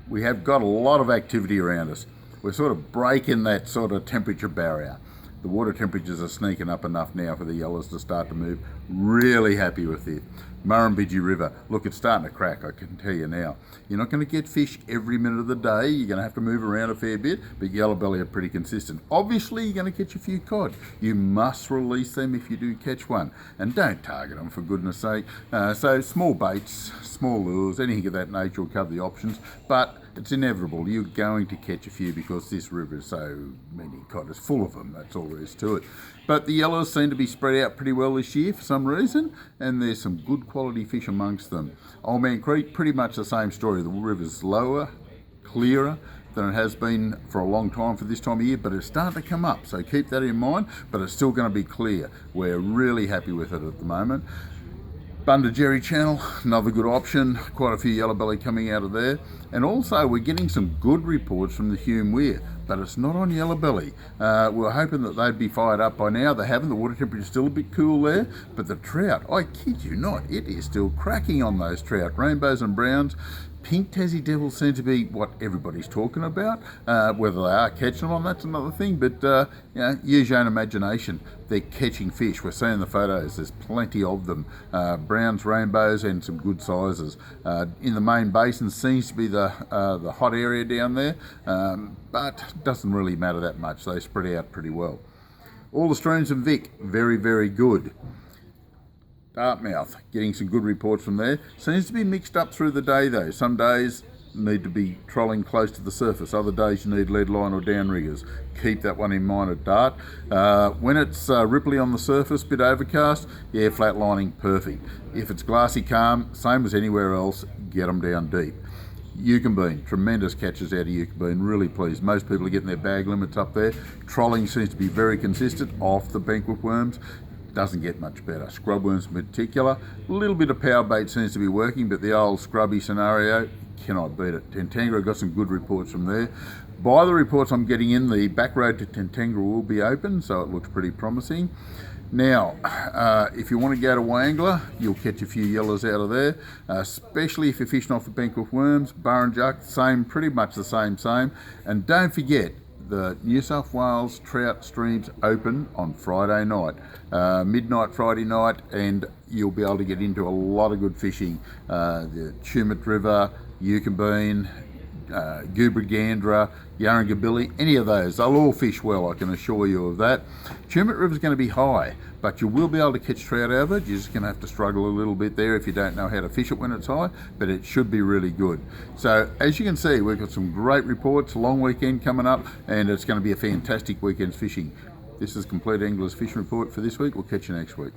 We have got a lot of activity around us. We're sort of breaking that sort of temperature barrier. The water temperatures are sneaking up enough now for the yellows to start to move. Really happy with it. Murrumbidgee River, look, it's starting to crack, I can tell you now. You're not going to get fish every minute of the day. You're going to have to move around a fair bit, but yellow belly are pretty consistent. Obviously, you're going to catch a few cod. You must release them if you do catch one, and don't target them, for goodness sake. So small baits, small lures, anything of that nature will cover the options, but it's inevitable. You're going to catch a few because this river is so many cod. It's full of them, that's all there is to it. But the yellows seem to be spread out pretty well this year for some reason, and there's some good quality fish amongst them. Old Man Creek, pretty much the same story. The river's lower, clearer than it has been for a long time for this time of year, but it's starting to come up, so keep that in mind, but it's still going to be clear. We're really happy with it at the moment. Bundagerry Channel, another good option, quite a few yellow belly coming out of there. And also we're getting some good reports from the Hume Weir, but it's not on yellow belly. We're hoping that they'd be fired up by now. They haven't. The water temperature's still a bit cool there, but the trout, I kid you not, it is still cracking on those trout. Rainbows and browns. Pink Tassie Devils seem to be what everybody's talking about. Whether they are catching them on, that's another thing, but use your own imagination. They're catching fish. We're seeing the photos. There's plenty of them. Browns, rainbows, and some good sizes. In the main basin seems to be the hot area down there, but doesn't really matter that much. They spread out pretty well. All the streams in Vic, very, very good. Dartmouth, getting some good reports from there. Seems to be mixed up through the day though. Some days need to be trolling close to the surface. Other days you need lead line or downriggers. Keep that one in mind at Dart. When it's ripply on the surface, bit overcast, yeah, flatlining, perfect. If it's glassy calm, same as anywhere else, get them down deep. Eucumbean, tremendous catches out of Eucumbean, really pleased. Most people are getting their bag limits up there. Trolling seems to be very consistent off the banquet worms. Doesn't get much better. Scrub worms in particular. A little bit of power bait seems to be working, but the old scrubby scenario, cannot beat it. Tentangara got some good reports from there. By the reports I'm getting in, the back road to Tentangara will be open, so it looks pretty promising. Now, if you want to go to Wangla, you'll catch a few yellows out of there, especially if you're fishing off the bank with worms. Burrinjuck, same, pretty much the same. And don't forget, the New South Wales trout streams open on Friday night, midnight Friday night, and you'll be able to get into a lot of good fishing. The Tumut River, Eucumbean, Goobragandra, Yarrangobilly, any of those, they'll all fish well, I can assure you of that. Tumut River's going to be high, but you will be able to catch trout out of it. You're just going to have to struggle a little bit there if you don't know how to fish it when it's high, but it should be really good. So as you can see, we've got some great reports, long weekend coming up, and it's going to be a fantastic weekend's fishing. This is Compleat Angler's Fishing Report for this week. We'll catch you next week.